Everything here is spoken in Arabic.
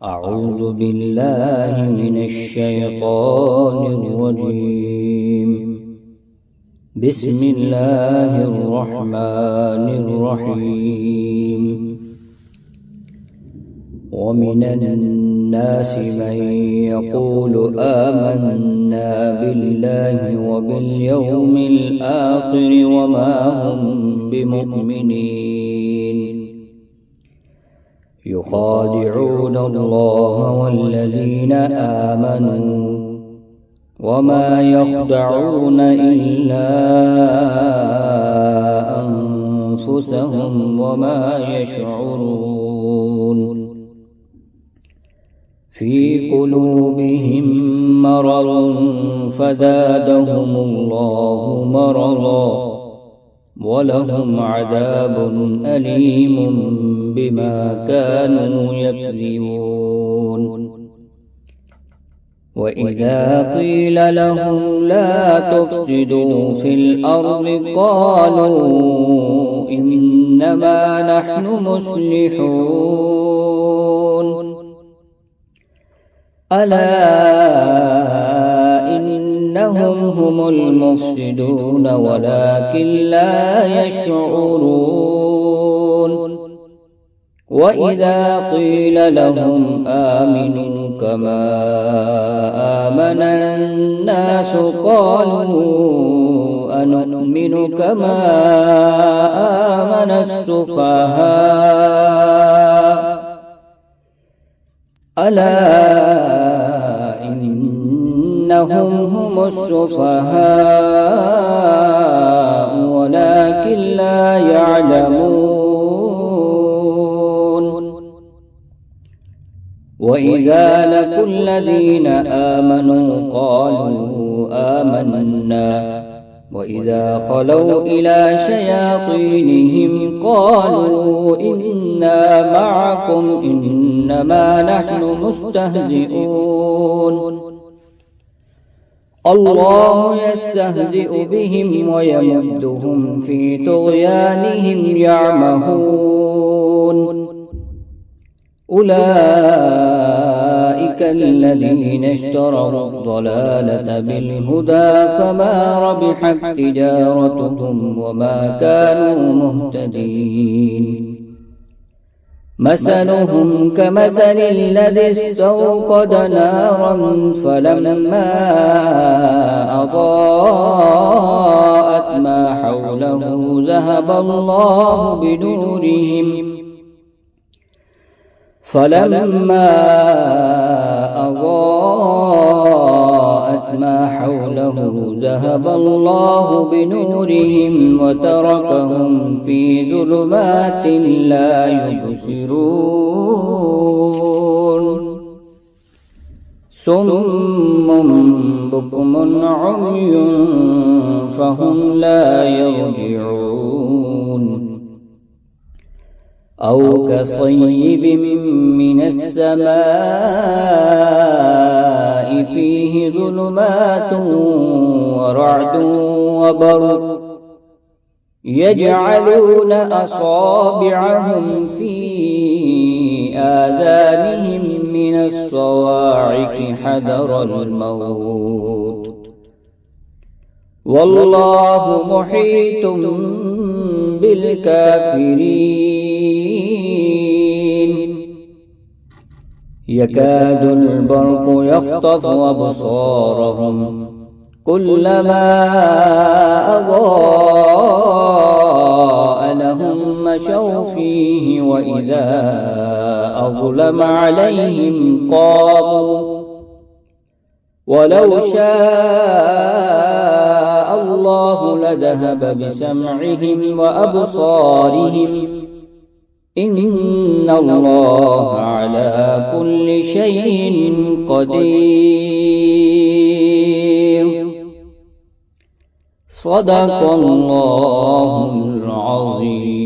أعوذ بالله من الشيطان الرجيم. بسم الله الرحمن الرحيم. ومن الناس من يقول آمنا بالله وباليوم الآخر وما هم بمؤمنين، يخادعون الله والذين آمنوا وما يخدعون إلا أنفسهم وما يشعرون. في قلوبهم مرض فزادهم الله مرضا ولهم عذاب أليم بما كانوا يكذبون. وإذا قيل لهم لا تفسدوا في الأرض قالوا إنما نحن مصلحون. ألا إنهم هم المفسدون ولكن لا يشعرون. وإذا قيل لهم آمنوا كما آمن الناس قالوا أنؤمن كما آمن السفهاء. ألا إنهم هم السفهاء ولكن لا يعلمون. وإذا لقوا الذين آمنوا قالوا آمنا وإذا خلوا إلى شياطينهم قالوا إنا معكم إنما نحن مستهزئون. الله يستهزئ بهم ويمدهم في طغيانهم يعمهون. أولئك الذين اشتروا الضلالة بالهدى فما ربحت تجارتهم وما كانوا مهتدين. مثلهم كمثل الذي استوقد نارا فلما أضاءت ما حوله ذهب الله بنورهم وتركهم في ظلمات لا يبصرون. صم بكم عمي فهم لا يرجعون. أو كصيب من السماء فيه ظلمات ورعد وبرق يجعلون أصابعهم في آذانهم من الصواعق حذر الموت والله محيط بالكافرين. يكاد البرق يخطف أبصارهم كلما أضاء لهم مشوا فيه وإذا أظلم عليهم قاموا ولو شاء الله لذهب بسمعهم وأبصارهم إن الله على كل شيء قدير. صدق الله العظيم.